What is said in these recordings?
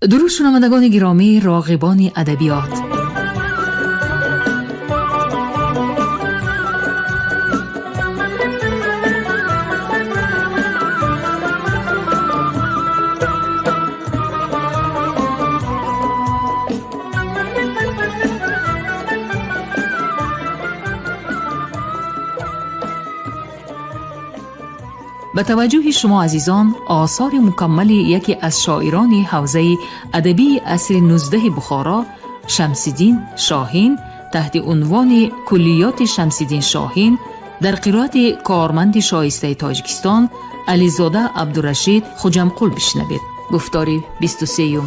درود شنوندگان گرامی، راغبان ادبیات، به توجه شما عزیزان، آثار مکمل یکی از شاعران حوزه ادبی عصر 19 بخارا، شمس‌الدین شاهین، تحت عنوان کلیات شمس‌الدین شاهین در قرائت کارمند شایسته تاجیکستان علیزاده عبدالرشید خوجمقل بشنوید. گفتار 23.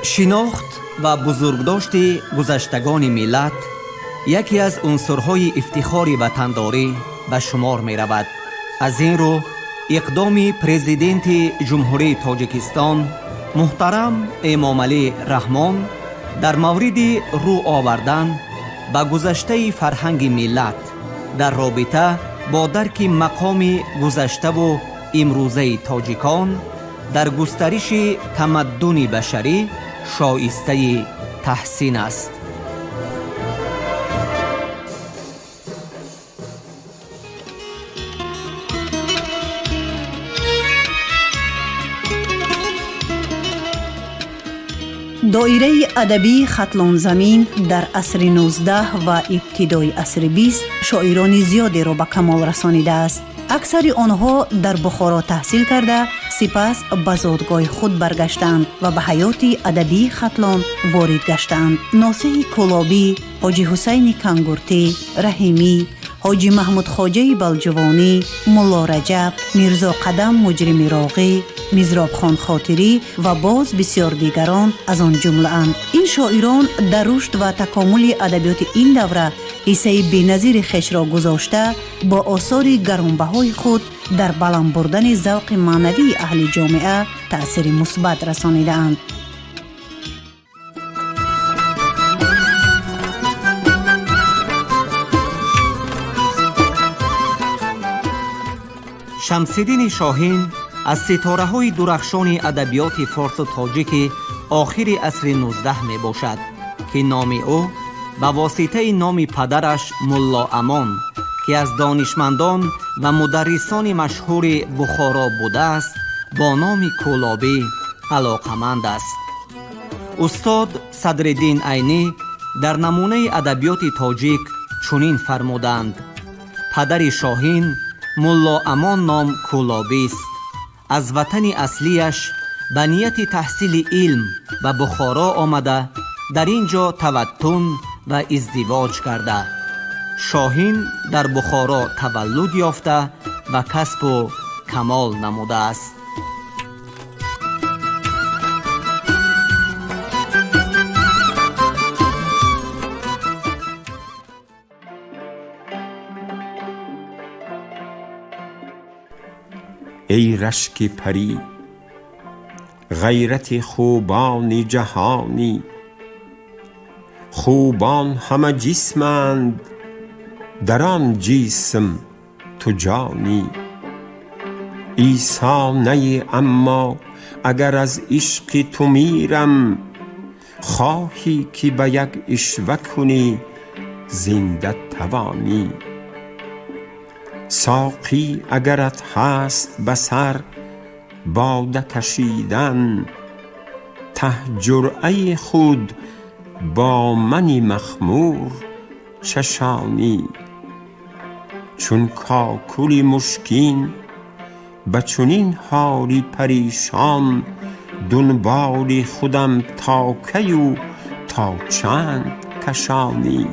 شناخت و بزرگداشت گذشتگان ملت یکی از عنصرهای افتخار وطنداری به شمار می رود. از این رو اقدام پرزیدنت جمهوری تاجیکستان محترم امامعلی رحمان در مورد رو آوردن به گذشته فرهنگ ملت در رابطه با درک مقام گذشته و امروزه تاجیکان در گسترش تمدن بشری شایسته تحسین است. دایره ادبی خطلان زمین در عصر 19 و ابتدای عصر 20 شاعران زیادی را به کمال رسانیده است. اکثر آنها در بخارا تحصیل کرده سپس به زادگاه خود برگشتند و به حیات ادبی خطلان وارد گشتند. ناصح کولابی، حاجی حسین کنگورتی، رحیمی، حاجی محمود خواجه بلجوانی، ملا رجب، میرزا قدم مجرم راغی، میزراب خان خاطری و باز بسیار دیگران از آن جمله اند. این شاعران در رشد و تکامل ادبیات این دوره حصه بی‌نظیر خویش را گذاشته با آثار گرانبهای خود در بلند بردن ذوق معنوی اهل جامعه تأثیر مثبت رسانیده اند. شمس‌الدین شاهین از ستاره های درخشان ادبیات فارس و تاجیک آخر عصر 19 می باشد که نام او به واسطه نام پدرش ملا امان که از دانشمندان و مدرسان مشهور بخارا بوده است با نام کولابی علاقمند است. استاد صدرالدین عینی در نمونه ادبیات تاجیک چنین فرمودند: پدر شاهین ملا امان نام کولابی است. از وطن اصلیش به نیت تحصیل علم و بخارا آمده در اینجا توطن و ازدواج کرده. شاهین در بخارا تولد یافته و کسب و کمال نموده است. ای رشک پری، غیرت خوبان جهانی، خوبان همه جسمند، در آن جسم تو جانی. عیسی نی اما اگر از عشق تو میرم، خواهی که به یک عشوه کنی زنده توانی. ساقی اگرت هست بسر باده کشیدن، ته جرعه خود با من مخمور چشانی. چون کاکل مشکین به چنین حالی پریشان، دنبال خودم تا کی و تا چند کشانی.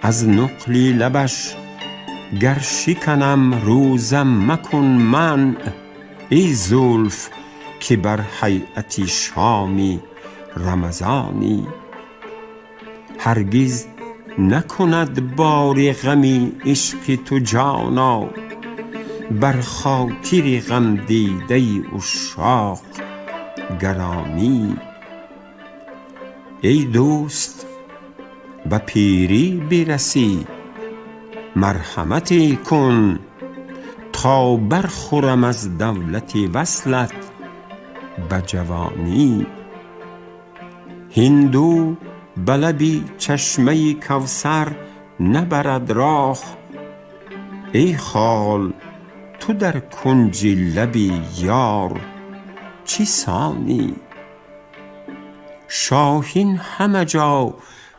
از نقل لبش گر شکنم روزم مکن منع، ای زلف که بر هیئت شامی رمضانی. هرگز نکند بار غمی عشق تو جانا، بر خاطر غم دیده عشاق گرانی. ای دوست به پیری برسی مرحمتی کن، تا برخورم از دولت وصلت به جوانی. هندو به لبی چشمه کوثر نبرد راه، ای خال تو در کنج لبی یار چی سانی؟ شاهین همه جا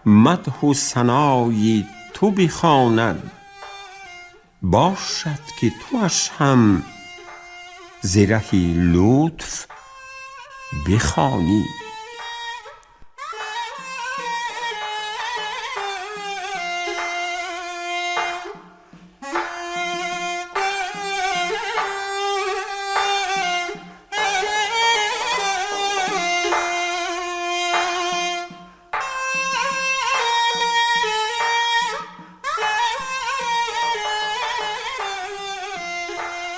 مدح و ثنای تو بخواند، باشد که تواش هم ز ره لطف بخوانی.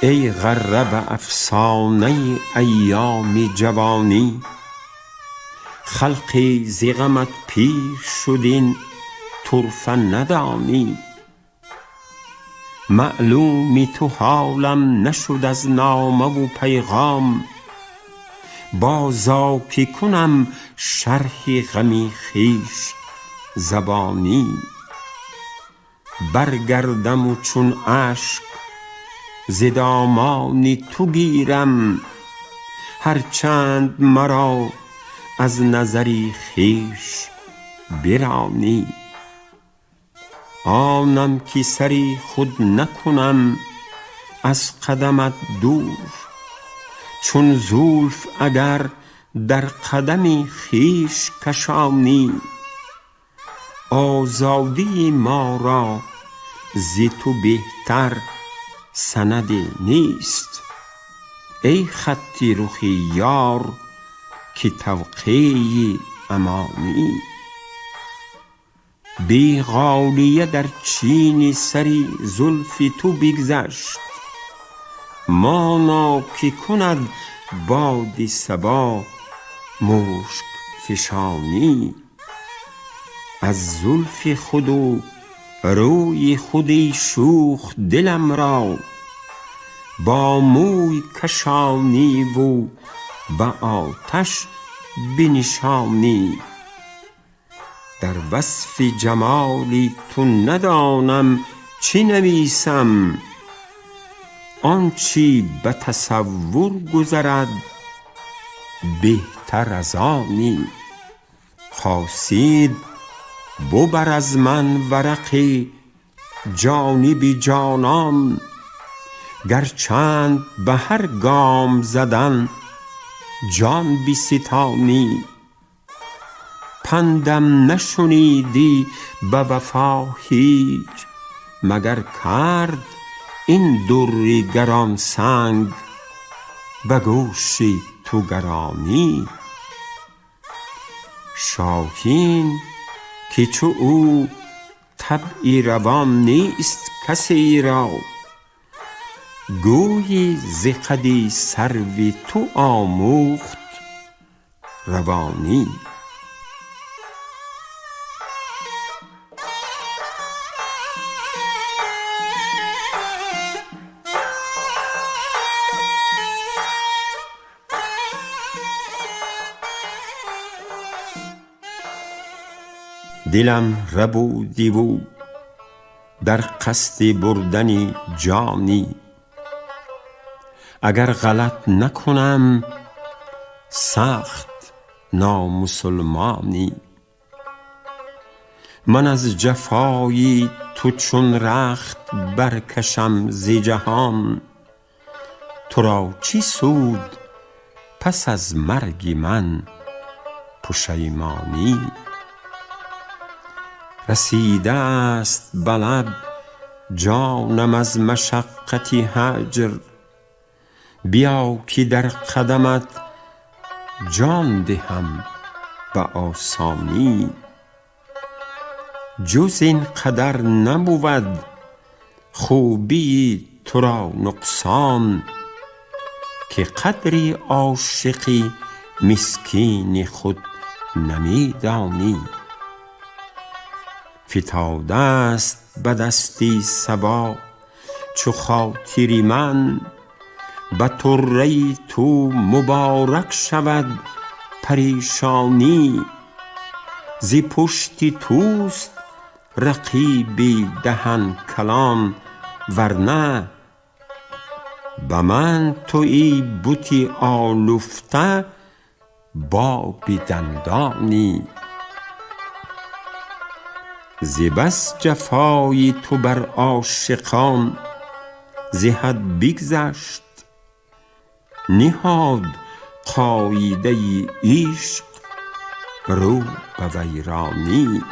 ای غره به افسانه ایام جوانی، خلقی ز غمت پیر شد این طرفه ندانی. معلومی تو حالم نشد از نامه و پیغام، بازا که کنم شرح غمی خویش زبانی. برگردم و چون اشک ز دامان تو گیرم، هرچند مرا از نظری خویش برانی. آنم که سری خود نکنم از قدمت دور، چون زلف اگر در قدم خویش کشانی. آزادی ما را ز تو بهتر سند نیست، ای خطی رخی یار که توقیع امانی. بی غالیه در چین سری زلف تو بگذشت، مانا که کند باد صبا مشک فشانی. از زلف خود و روی خودی شوخ دلم را، با موی کشانی و به آتش بنشانی. در وصف جمالی تو ندانم چی نویسم، آنچی به تصور گذرد بهتر از آنی. خواستید ببر از من ورق جانب جانان، گرچند به هر گام زدن جان بستانی. پندم نشنیدی به وفا هیچ، مگر کرد این در گران سنگ به گوش تو گرانی. شاهین که چو او طبعی روان نیست کسی را، گویی ز قد سرو تو آموخت روانی. دلم ربودی و در قصد بردن جانی، اگر غلط نکنم سخت نامسلمانی. من از جفای تو چون رخت برکشم ز جهان، تو را چی سود پس از مرگ من پشیمانی. رسیده است به لب جانم از مشقت هجر، بیا که در قدمت جان دهم به آسانی. جز این قدر نبود خوبی تو را نقصان، که قدری عاشقی مسکین خود نمی دانی. فتاده است به دستی صبا چو خاطری من به طره تو مبارک شود پریشانی. زی پشتی توست رقیبی دهن کلام، ورنه به من تویی بتی آلفته با بی دندانی. زی بس جفای تو بر عاشقان زی حد بگذشت، نهاد قاعده عشق رو به ویرانی.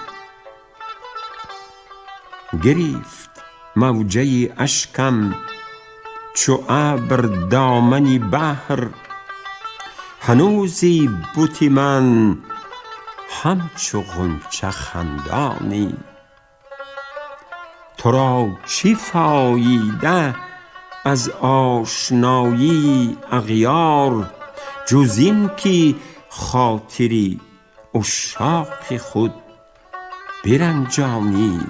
گرفت موجه اشکم چو ابر دامنی بحر، هنوزی بتی من همچو غنچه خندانی. تو را چی فایده از آشنایی اغیار، جز این که خاطری عشاق خود برنجانی.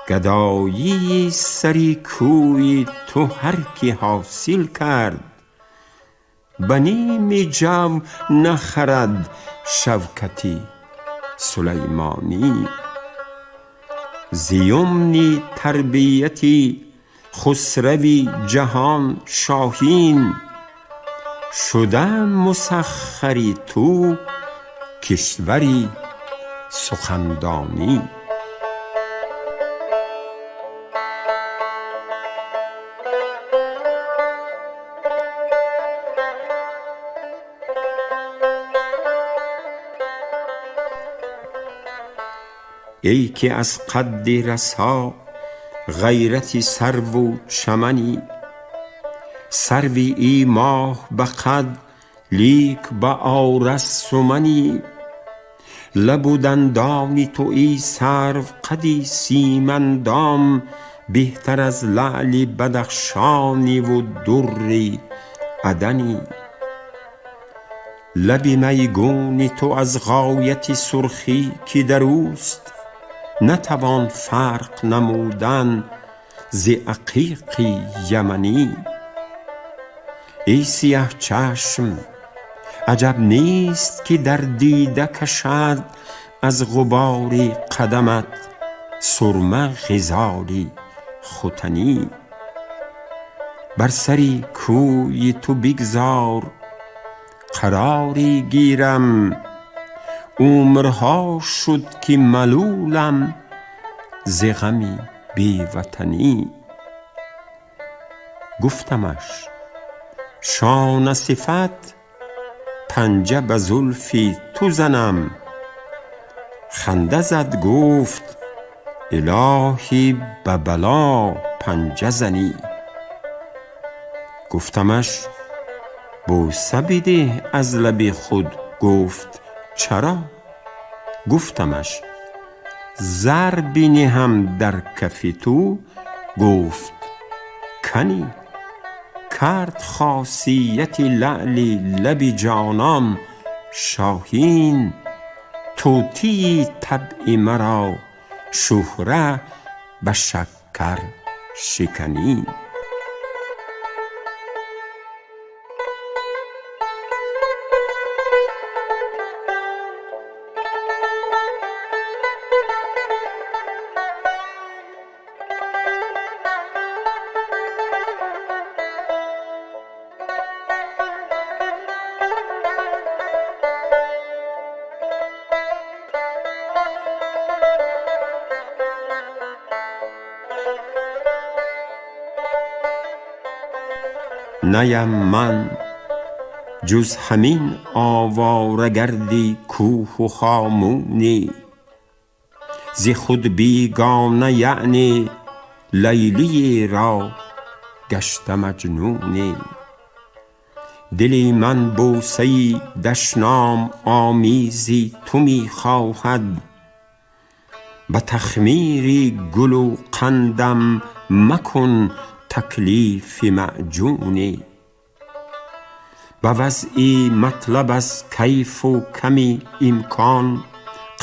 گدایی سری کوی تو هر کی حاصل کرد، به نیم جو نخرد شوکتی سلیمانی. زیمنی تربیتی خسروی جهان شاهین، شده مسخری تو کشوری سخندانی. ای که از قد رسا غیرتی سرو و چمنی، سروی ای ماه به قد لیک به عارض سمنی. لب و دندانی تو ای سرو قدی سیمندام، بهتر از لعل بدخشانی و در عدنی. لب میگون تو از غایت سرخی که در اوست، نتوان فرق نمودن ز عقیق یمنی. ای سیه چشم عجب نیست که در دیده کشد از غبار قدمت سرمه غزالی ختنی. بر سری کوی تو بگذار قراری گیرم، عمرها شد که ملولم ز غم بی وطنی. گفتمش شانه صفت پنجه به زلف تو زنم، خنده زد گفت الهی به بلا پنجه زنی. گفتمش بوسه بده از لب خود، گفت چرا؟ گفتمش زر بنهم در کف تو، گفت کنی. کرد خاصیت لعل لب جانان شاهین، طوطی طبع مرا شهره به شکر شکنی. نیم من جز همین آواره گردی کوه و هامونی، ز خود بیگانه یعنی لیلی را گشته مجنونی. دلی من بوسه دشنام آمیزی تو می خواهد، به تخمیری گل و قندم مکن تکلیف معجونی. به وضعی مطلب از کیف و کمی امکان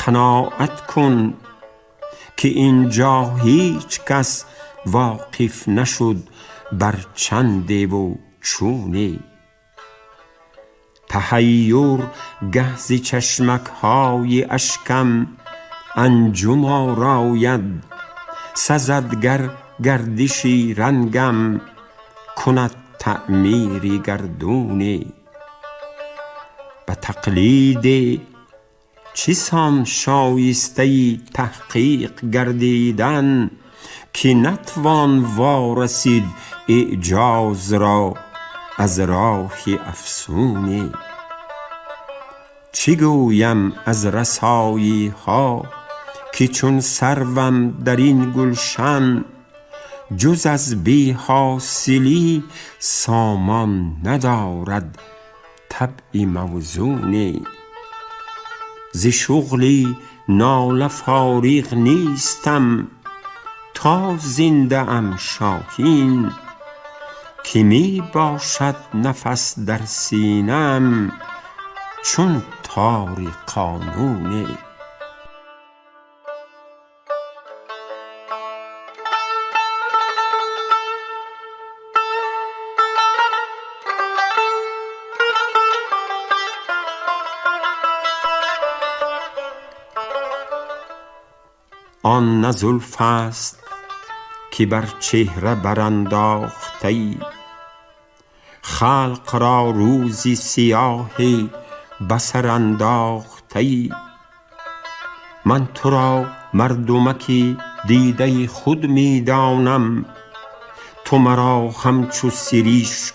قناعت کن، که اینجا هیچ کس واقف نشد بر چنده و چونه. تحیر گهزی چشمک های اشکم انجم آراید، سزدگر گردشی رنگم کند تعمیری گردونه. به تقلید چیسان شایسته تحقیق گردیدن که نتوان وارسید اعجاز را از راه افسونه. چی گویم از رسایی ها که چون سروم در این گلشن، جز از بی حاصلی سامان ندارد طبع موزونه. ز شغلی ناله فارغ نیستم تا زنده ام شاهین، که می باشد نفس در سینم چون تار قانونه. آن نه زلف است که بر چهره برانداخته ای، خلق را روزی سیاه بسر انداخته ای. من تو را مردمکی دیده خود می دانم، تو مرا همچو سریشک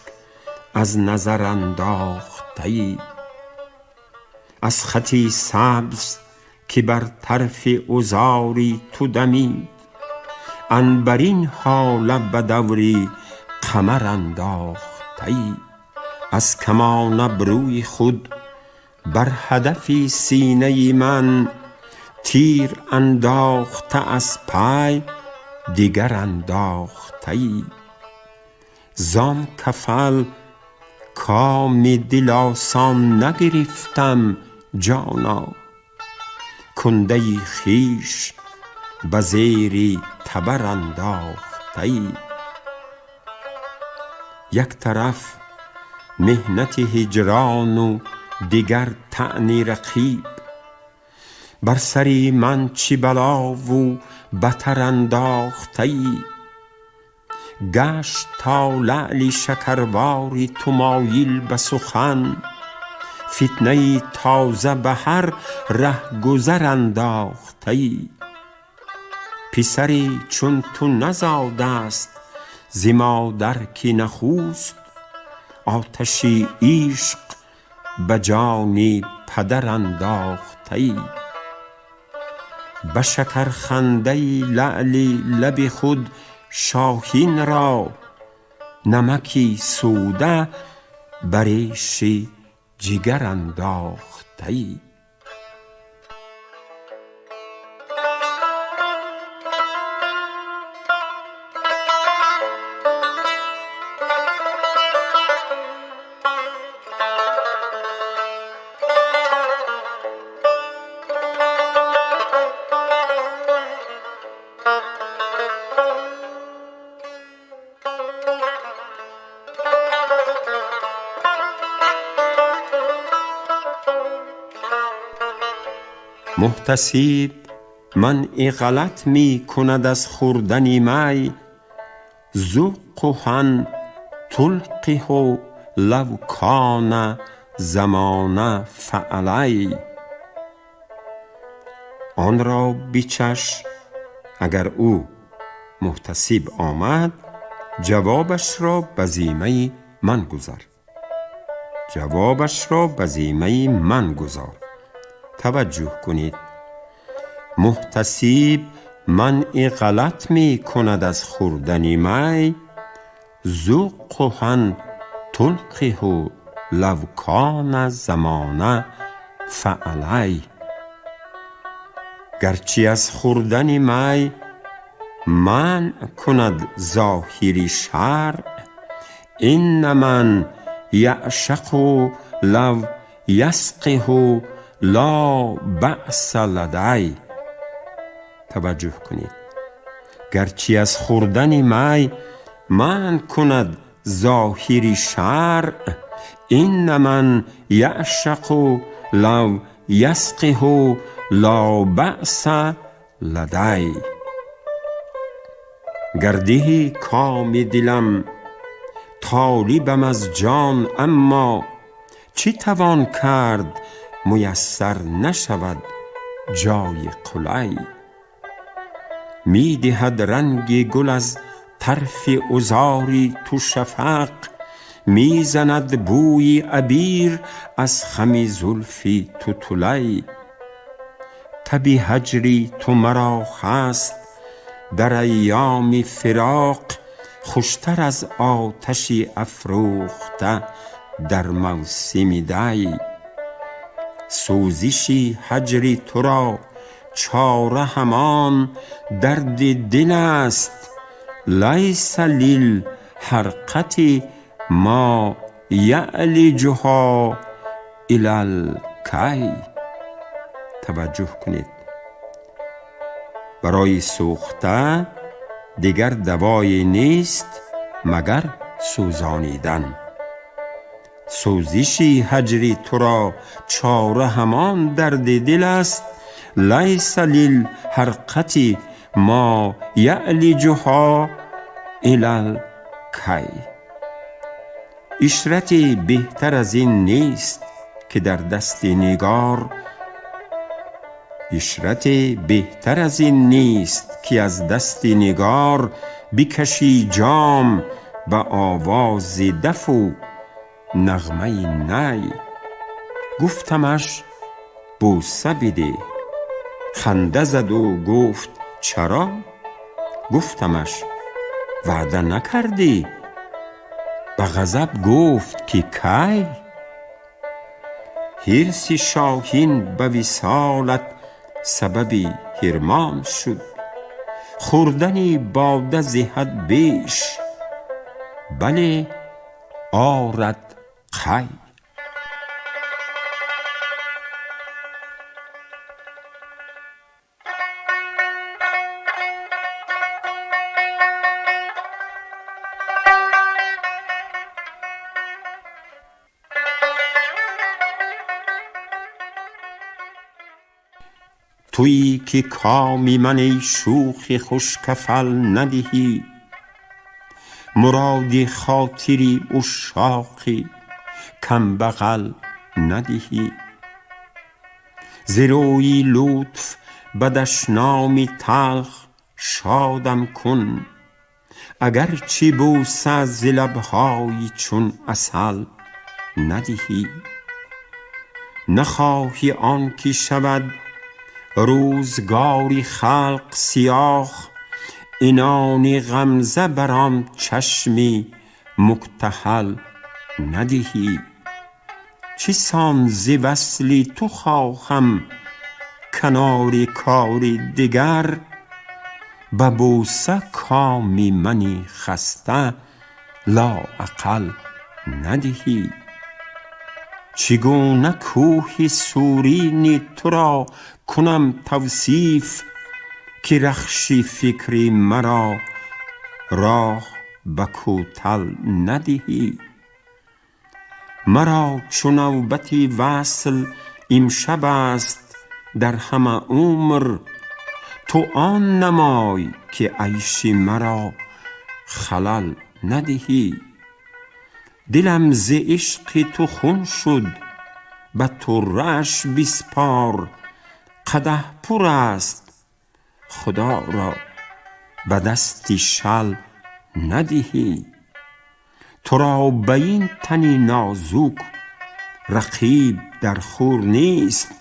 از نظر انداخته ای. از خطی سبز که بر طرف عذاری تو دمید، عنبرین حاله به دوری قمر انداخته ای. از کمان ابروی خود بر هدف سینه من، تیر انداخته از پای دیگر انداخته ای. زان کفل کام دل آسان نگرفتم جانا، کنده خویش به زیر تبر انداخته ای. یک طرف محنت هجران و دیگر طعن رقیب، بر سری من چی بلا و بتر انداخته ای. گشت تا لعل شکرواری تو مایل به سخن، فتنه تازه به هر ره گذر انداخته ای. پسری چون تو نزاده است ز مادر که نخوست، آتشی عشق به جان پدر انداخته ای. به شکر خنده لعل لب خود شاهین را، نمکی سوده بر ریش جگر انداخته ای. محتسب منع غلط می کند از خوردن می، ذوقها تلقه لو کان زمان فعلی. آن را بچش اگر او محتسب آمد، جوابش را به ذمه من گذار. جوابش را به ذمه من گذار. توجه کنید، محتسب منع غلط می کند از خوردن می، ذوقها تلقه لو کان زمان فعلی. گرچه از خوردن می منع کند ظاهری شرع، این من یعشق لو یسقه لا بأس لدی. توجه کنید، گرچه از خوردن می من کند ظاهری شرع، این من یعشق لو یسقه لا بأس لدی. گردهی کام دلم طالبم از جان، اما چی توان کرد میسر نشود جای قلی. می دهد رنگ گل از طرف عذاری تو شفق، می زند بوی عبیر از خم زلفی تو طلی. تب هجری تو مرا هست در ایام فراق، خوشتر از آتشی افروخته در موسم دی. سوزشی هجری تو را چاره همان درد دل است، لیس للحرقة ما یعلجها الی الکی. توجه کنید، برای سوخته دیگر دوایی نیست مگر سوزانیدن. سوزشی هجری تو را چاره همان درد دل است، لیس للحرقة ما یعلجها الی الکی. عشرتی بهتر از این نیست که در دست نگار، عشرتی بهتر از این نیست که از دست نگار بکشی جام به آواز دف و نغمه نی. گفتمش بوسه بده، خنده زد و گفت چرا؟ گفتمش وعده نکردی؟ به غضب گفت که کی؟ حرص شاهین به وصالت سبب حرمان شد، خوردنی باده ز حد بیش بله آرد قی. تویی که کامی من ای شوخ خوشکفل ندهی، مراد خاطری عشاقی کم بغل ندهی. ز روی لطف به دشنامی تلخ شادم کن، اگرچه بوسه ز لبهای چون عسل ندهی. نخواهی آن که شود روزگاری خلق سیاه، عنان غمزه برام چشمی مکتحل ندهی. چه سان ز وصل تو خواهم کنار کار دگر، به بوسه کام منی خسته لااقل ندهی. چگونه کوه سورین تو را کنم توصیف، که رخش فکری مرا راه به کوتل ندهی. مرا چو نوبت وصل امشب است در همه عمر، تو آن نمای که عیش مرا خلل ندهی. دلم ز عشق تو خون شد به طره اش بسپار، قدح پر است خدا را به دست شل ندهی. تو را به این تنی نازک رقیب در خور نیست،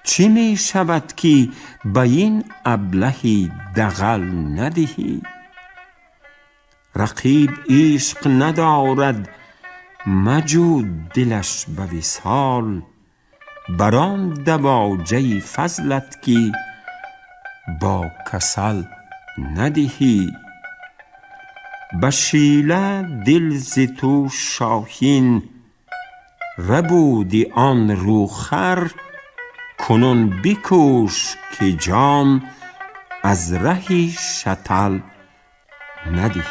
چی می شود که به این ابلهی دغل ندهی. رقیب عشق ندارد مجو دلش به وصال، بران دواجه فضلت که با کسل ندهی. به شیله دل ز تو شاهین ربودی آن روخر، کنون بکوش که جان از رهی شتل ندهی.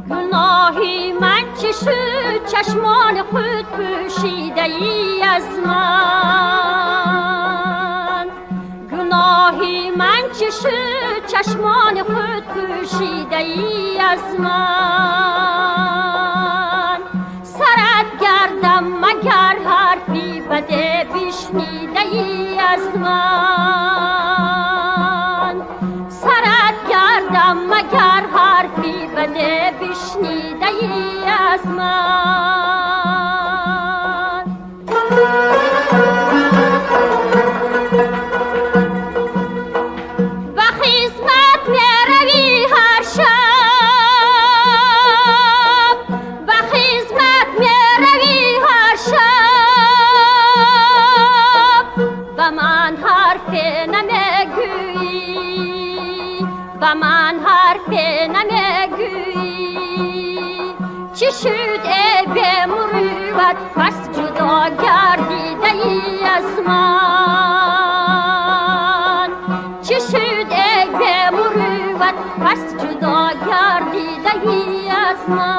گناهی من چه شد چشمان خود پوشیده ای از من، گناهی من چه شد چشمان خود پوشیده ای از من. سرت گردم مگر حرفی بده بشنیده ای از من، سرت گردم مگر حرفی بده بشنیده ای از من. به خدمت می روی هر شب، به خدمت می روی هر شب، به من حرف نمیگویی، به من حرف نمیگویی. چی شد ای به مروت پس جدا گردیده ای از من، چی شد ای به مروت پس جدا گردیده ای از من.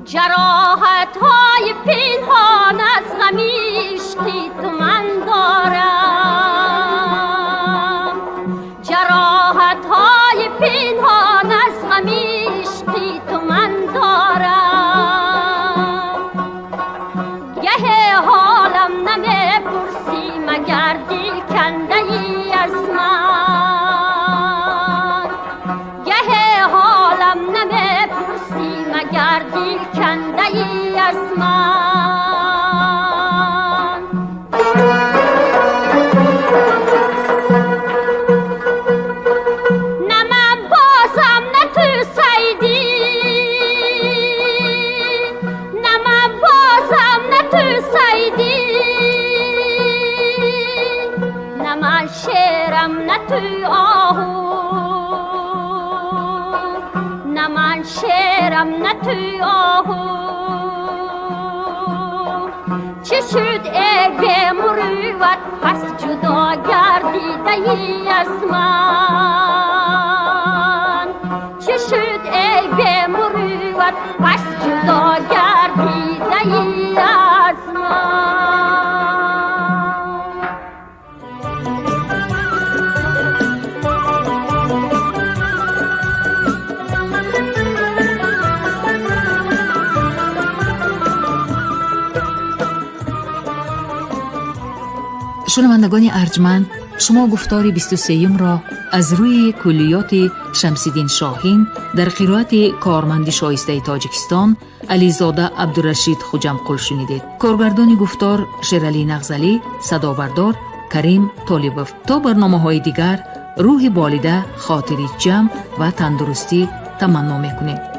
جراحت های پنهان از غم عشقی تو من دارم، جراحت های پنهان از غم عشقی تو من دارم. گه حالم نمیپرسی مگر دل کنده ای از من، گه حالم نمیپرسی مگر دل کنده ای از من. نه من بازم نه تو سیدی، نه من بازم نه تو سیدی، نه من شیرم نه تو آهو، نه من شیرم نه تو آهو. چه شد ای به مروت پس جدا گردیده ای از من، چه شد ای به مروت پس جدا گردیده ای از من. شنوندگان ارجمند، شما گفتار 23 را از روی کلیات شمس‌الدین شاهین در قرائت کارمند شایسته تاجیکستان علیزاده عبدالرشید خوجمقل شنیدید. کارگردان گفتار شیرعلی نغزلی، صدابردار کریم طالبوف. تا برنامه‌های دیگر روح بالیده، خاطری جمع و تندرستی تمنا می‌کنیم.